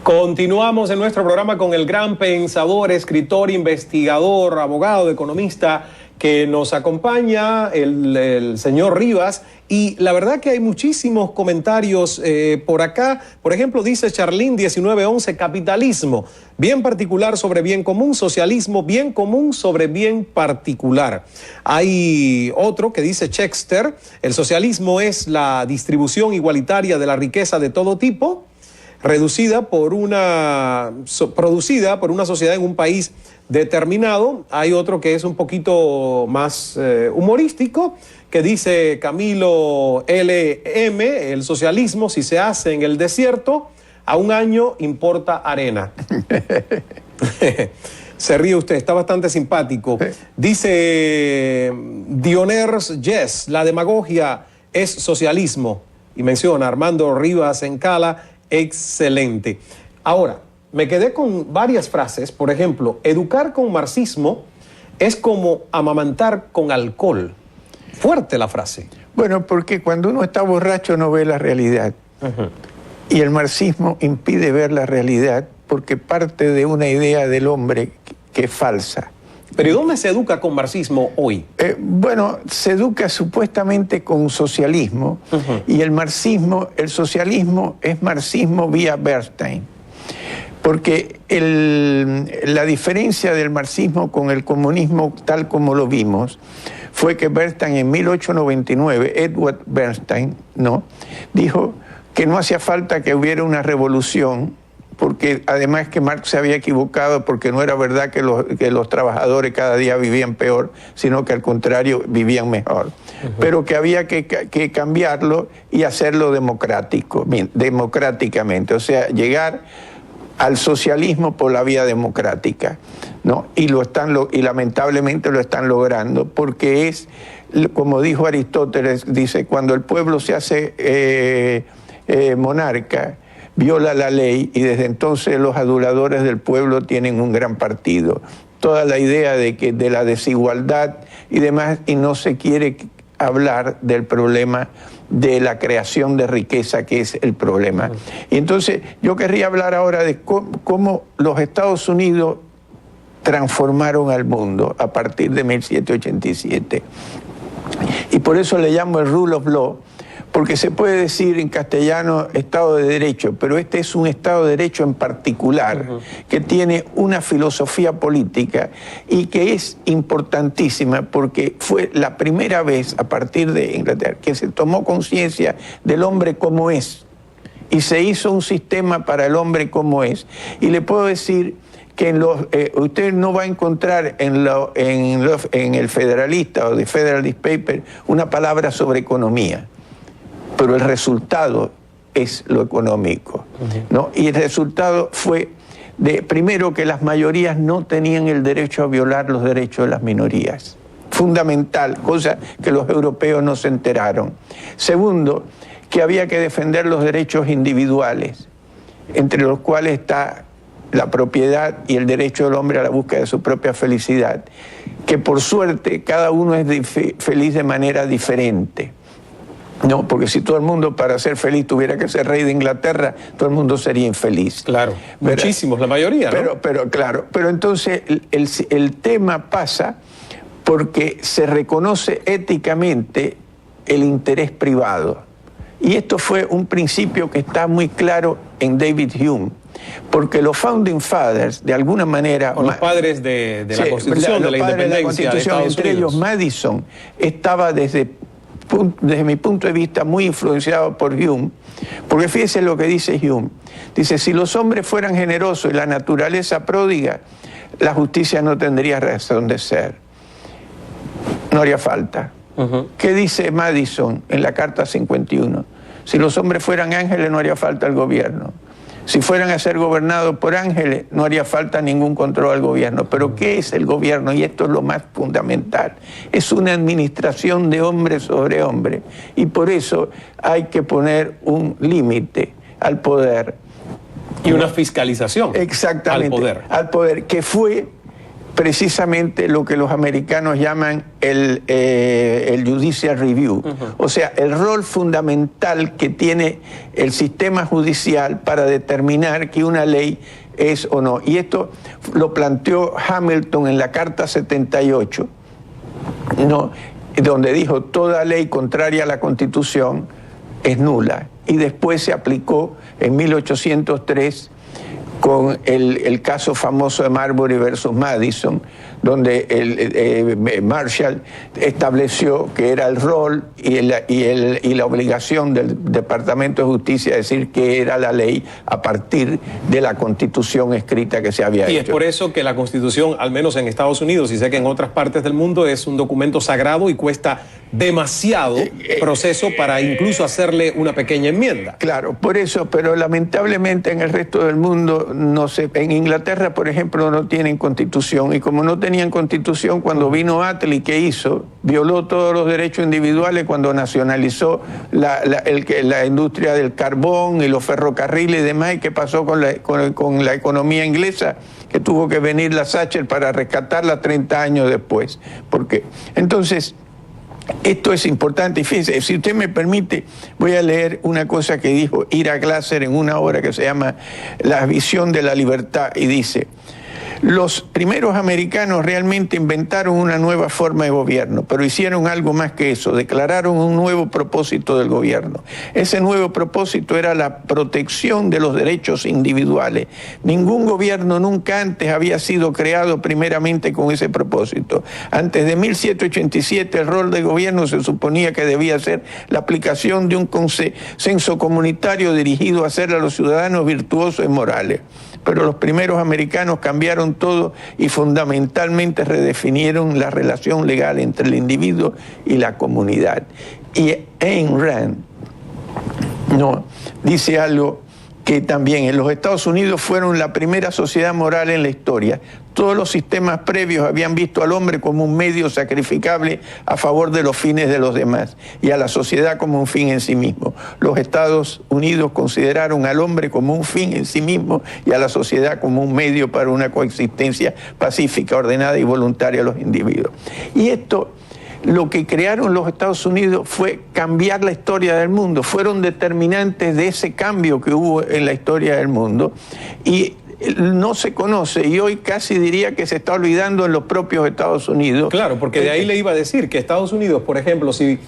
Continuamos en nuestro programa con el gran pensador, escritor, investigador, abogado, economista que nos acompaña, el señor Rivas. Y la verdad que hay muchísimos comentarios por acá. Por ejemplo, dice Charlín 1911, capitalismo, bien particular sobre bien común, socialismo, bien común sobre bien particular. Hay otro que dice Chexter, el socialismo es la distribución igualitaria de la riqueza de todo tipo, producida por una sociedad en un país determinado. Hay otro que es un poquito más humorístico, que dice Camilo LM, el socialismo, si se hace en el desierto, a un año importa arena. Se ríe usted, está bastante simpático. Dice Dioners Yes, la demagogia es socialismo. Y menciona Armando Rivas Encala, excelente. Ahora, me quedé con varias frases. Por ejemplo, educar con marxismo es como amamantar con alcohol. Fuerte la frase. Bueno, porque cuando uno está borracho no ve la realidad. Y el marxismo impide ver la realidad porque parte de una idea del hombre que es falsa. ¿Pero ¿y dónde se educa con marxismo hoy? Bueno, se educa supuestamente con socialismo, y el marxismo, el socialismo es marxismo vía Bernstein. Porque la diferencia del marxismo con el comunismo tal como lo vimos fue que Bernstein en 1899, Edward Bernstein, ¿no?, dijo que no hacía falta que hubiera una revolución, porque además que Marx se había equivocado, porque no era verdad que los trabajadores cada día vivían peor, sino que al contrario vivían mejor. Pero que había que cambiarlo y hacerlo democráticamente, o sea, llegar al socialismo por la vía democrática, ¿no? Y lamentablemente lo están logrando, porque es, como dijo Aristóteles, dice, cuando el pueblo se hace monarca, viola la ley, y desde entonces los aduladores del pueblo tienen un gran partido. Toda la idea de la desigualdad y demás, y no se quiere hablar del problema de la creación de riqueza, que es el problema. Y entonces yo querría hablar ahora de cómo los Estados Unidos transformaron al mundo a partir de 1787. Y por eso le llamo el rule of law, porque se puede decir en castellano Estado de Derecho, pero este es un Estado de Derecho en particular, que tiene una filosofía política y que es importantísima, porque fue la primera vez a partir de Inglaterra que se tomó conciencia del hombre como es, y se hizo un sistema para el hombre como es. Y le puedo decir que usted no va a encontrar en el Federalista o The Federalist Paper una palabra sobre economía, pero el resultado es lo económico, ¿no? Y el resultado fue, primero, que las mayorías no tenían el derecho a violar los derechos de las minorías. Fundamental, cosa que los europeos no se enteraron. Segundo, que había que defender los derechos individuales, entre los cuales está la propiedad y el derecho del hombre a la búsqueda de su propia felicidad, que por suerte cada uno es feliz de manera diferente. No, porque si todo el mundo para ser feliz tuviera que ser rey de Inglaterra, todo el mundo sería infeliz. Claro, muchísimos, la mayoría, ¿no? Pero entonces el tema pasa porque se reconoce éticamente el interés privado. Y esto fue un principio que está muy claro en David Hume, porque los Founding Fathers, de alguna manera... O los padres de la Constitución, de la independencia de Estados Unidos. Entre ellos Madison estaba desde mi punto de vista muy influenciado por Hume, porque fíjese lo que dice Hume. Dice, si los hombres fueran generosos y la naturaleza pródiga, la justicia no tendría razón de ser. No haría falta. ¿Qué dice Madison en la Carta 51? Si los hombres fueran ángeles, no haría falta el gobierno. Si fueran a ser gobernados por ángeles, no haría falta ningún control al gobierno. Pero ¿qué es el gobierno? Y esto es lo más fundamental. Es una administración de hombre sobre hombre. Y por eso hay que poner un límite al poder. Y una fiscalización. Exactamente. Al poder. Al poder, que fue precisamente lo que los americanos llaman el judicial review. O sea, el rol fundamental que tiene el sistema judicial para determinar que una ley es o no. Y esto lo planteó Hamilton en la Carta 78, ¿no?, donde dijo toda ley contraria a la Constitución es nula. Y después se aplicó en 1803 con el caso famoso de Marbury versus Madison, donde Marshall estableció que era el rol y la obligación del Departamento de Justicia decir que era la ley a partir de la Constitución escrita que se había hecho. Y es por eso que la Constitución, al menos en Estados Unidos, y sé que en otras partes del mundo, es un documento sagrado y cuesta demasiado proceso para incluso hacerle una pequeña enmienda. Claro, por eso, pero lamentablemente en el resto del mundo, no sé, en Inglaterra, por ejemplo, no tienen Constitución, y como no tenían Constitución, cuando vino Attlee, ¿qué hizo? Violó todos los derechos individuales cuando nacionalizó la industria del carbón y los ferrocarriles y demás. ¿Y qué pasó con la economía inglesa? Que tuvo que venir la Thatcher para rescatarla 30 años después. ¿Por qué? Entonces, esto es importante, y fíjense, si usted me permite, voy a leer una cosa que dijo Ira Glasser en una obra que se llama La visión de la libertad, y dice: los primeros americanos realmente inventaron una nueva forma de gobierno, pero hicieron algo más que eso, declararon un nuevo propósito del gobierno. Ese nuevo propósito era la protección de los derechos individuales. Ningún gobierno nunca antes había sido creado primeramente con ese propósito. Antes de 1787 el rol del gobierno se suponía que debía ser la aplicación de un consenso comunitario dirigido a hacer a los ciudadanos virtuosos y morales. Pero los primeros americanos cambiaron todo y fundamentalmente redefinieron la relación legal entre el individuo y la comunidad. Y Ayn Rand dice algo que también en los Estados Unidos fueron la primera sociedad moral en la historia. Todos los sistemas previos habían visto al hombre como un medio sacrificable a favor de los fines de los demás y a la sociedad como un fin en sí mismo. Los Estados Unidos consideraron al hombre como un fin en sí mismo y a la sociedad como un medio para una coexistencia pacífica, ordenada y voluntaria de los individuos. Y esto, lo que crearon los Estados Unidos fue cambiar la historia del mundo. Fueron determinantes de ese cambio que hubo en la historia del mundo, y no se conoce, y hoy casi diría que se está olvidando en los propios Estados Unidos. Claro, porque de ahí le iba a decir que Estados Unidos, por ejemplo, si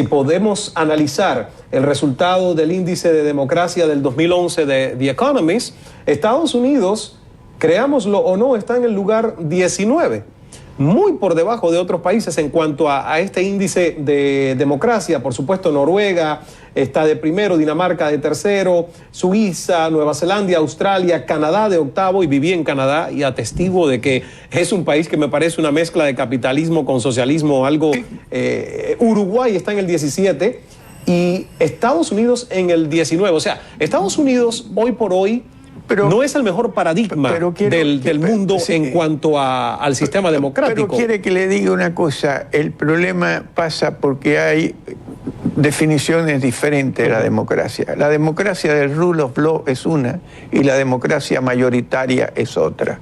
podemos analizar el resultado del índice de democracia del 2011 de The Economist, Estados Unidos, creámoslo o no, está en el lugar 19. Muy por debajo de otros países en cuanto a este índice de democracia. Por supuesto, Noruega está de primero, Dinamarca de tercero, Suiza, Nueva Zelanda, Australia, Canadá de octavo, y viví en Canadá y atestigo de que es un país que me parece una mezcla de capitalismo con socialismo, algo... Uruguay está en el 17 y Estados Unidos en el 19. O sea, Estados Unidos hoy por hoy no es el mejor paradigma del mundo en cuanto al sistema democrático. Pero quiere que le diga una cosa, el problema pasa porque hay definiciones diferentes de la democracia. La democracia del rule of law es una y la democracia mayoritaria es otra.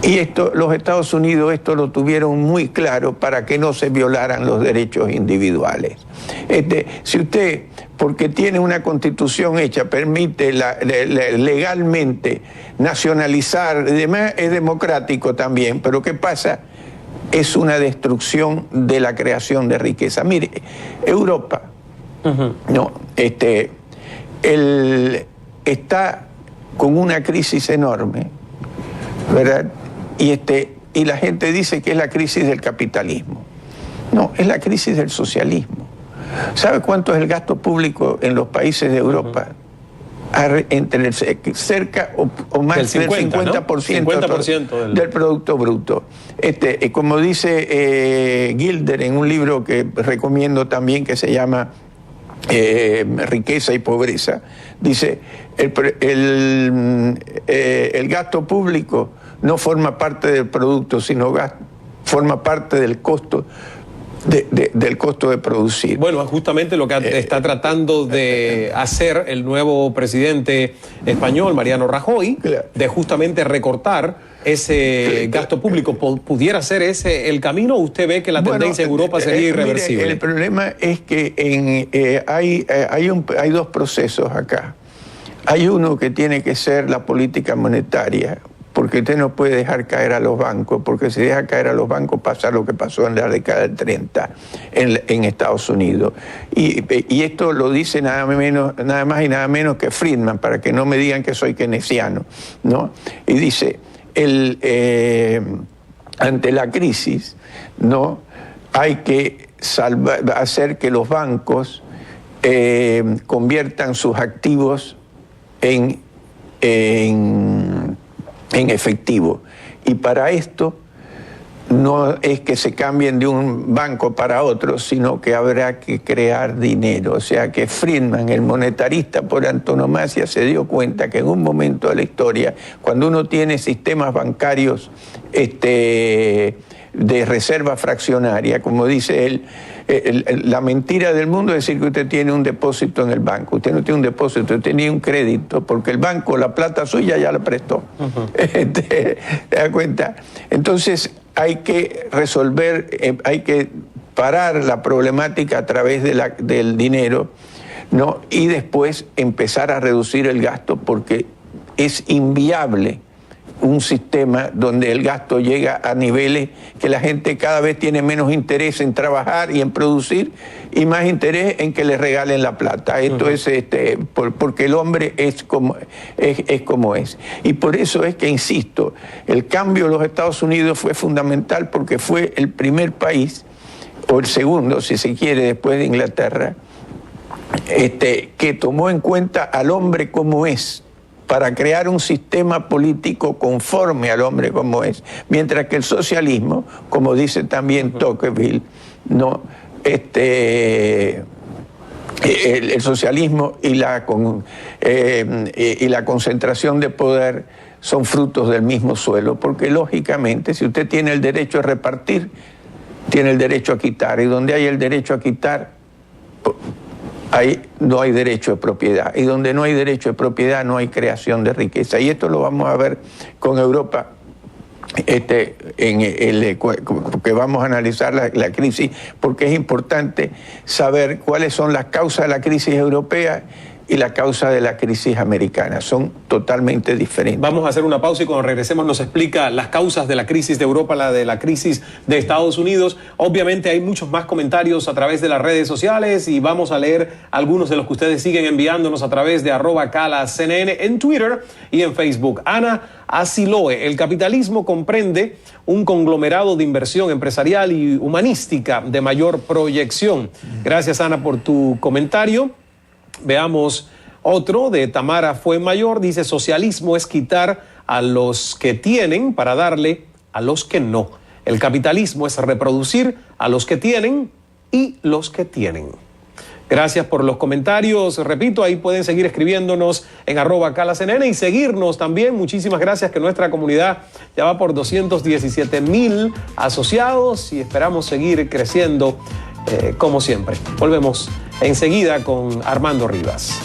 Y los Estados Unidos esto lo tuvieron muy claro para que no se violaran los derechos individuales. Si usted, porque tiene una constitución hecha, permite legalmente nacionalizar y demás, es democrático también, pero ¿qué pasa? Es una destrucción de la creación de riqueza. Mire, Europa está con una crisis enorme, ¿verdad? Y la gente dice que es la crisis del capitalismo. No, es la crisis del socialismo. ¿Sabe cuánto es el gasto público en los países de Europa? Entre cerca o más del 50%, ¿no? 50% del Producto Bruto. Como dice Gilder en un libro que recomiendo también, que se llama Riqueza y Pobreza, dice, el gasto público no forma parte del producto, sino forma parte del costo del costo de producir. Bueno, justamente lo que está tratando de hacer el nuevo presidente español, Mariano Rajoy, de justamente recortar ese gasto público. ¿Pudiera ser ese el camino o usted ve que la tendencia en Europa sería irreversible? Mire, el problema es que hay dos procesos acá. Hay uno que tiene que ser la política monetaria, porque usted no puede dejar caer a los bancos, porque si deja caer a los bancos pasa lo que pasó en la década del 30 en Estados Unidos. Y esto lo dice nada más y nada menos que Friedman, para que no me digan que soy keynesiano, ¿no? Y dice, ante la crisis, ¿no?, hay que hacer que los bancos conviertan sus activos en efectivo. Y para esto no es que se cambien de un banco para otro, sino que habrá que crear dinero. O sea que Friedman, el monetarista por antonomasia, se dio cuenta que en un momento de la historia, cuando uno tiene sistemas bancarios de reserva fraccionaria, como dice él, la mentira del mundo es decir que usted tiene un depósito en el banco. Usted no tiene un depósito, usted tenía un crédito, porque el banco la plata suya ya la prestó. ¿Te das cuenta? Entonces hay que resolver, hay que parar la problemática a través del dinero, ¿no? Y después empezar a reducir el gasto, porque es inviable un sistema donde el gasto llega a niveles que la gente cada vez tiene menos interés en trabajar y en producir y más interés en que le regalen la plata. Esto es porque el hombre es como es. Y por eso es que, insisto, el cambio de los Estados Unidos fue fundamental, porque fue el primer país, o el segundo, si se quiere, después de Inglaterra, que tomó en cuenta al hombre como es, para crear un sistema político conforme al hombre como es, mientras que el socialismo, como dice también Tocqueville, ¿no?, el socialismo y la concentración de poder son frutos del mismo suelo, porque lógicamente si usted tiene el derecho a repartir, tiene el derecho a quitar, y donde hay el derecho a quitar, ahí no hay derecho de propiedad, y donde no hay derecho de propiedad no hay creación de riqueza. Y esto lo vamos a ver con Europa, que vamos a analizar la crisis, porque es importante saber cuáles son las causas de la crisis europea y la causa de la crisis americana. Son totalmente diferentes. Vamos a hacer una pausa y cuando regresemos nos explica las causas de la crisis de Europa, la de la crisis de Estados Unidos. Obviamente hay muchos más comentarios a través de las redes sociales y vamos a leer algunos de los que ustedes siguen enviándonos a través de @CalaCNN en Twitter y en Facebook. Ana Asiloe: el capitalismo comprende un conglomerado de inversión empresarial y humanística de mayor proyección. Gracias, Ana, por tu comentario. Veamos otro de Tamara Fuenmayor. Dice: socialismo es quitar a los que tienen para darle a los que no. El capitalismo es reproducir a los que tienen y los que tienen. Gracias por los comentarios. Repito, ahí pueden seguir escribiéndonos en @CalaCNN y seguirnos también. Muchísimas gracias, que nuestra comunidad ya va por 217,000 asociados y esperamos seguir creciendo como siempre. Volvemos enseguida con Armando Rivas.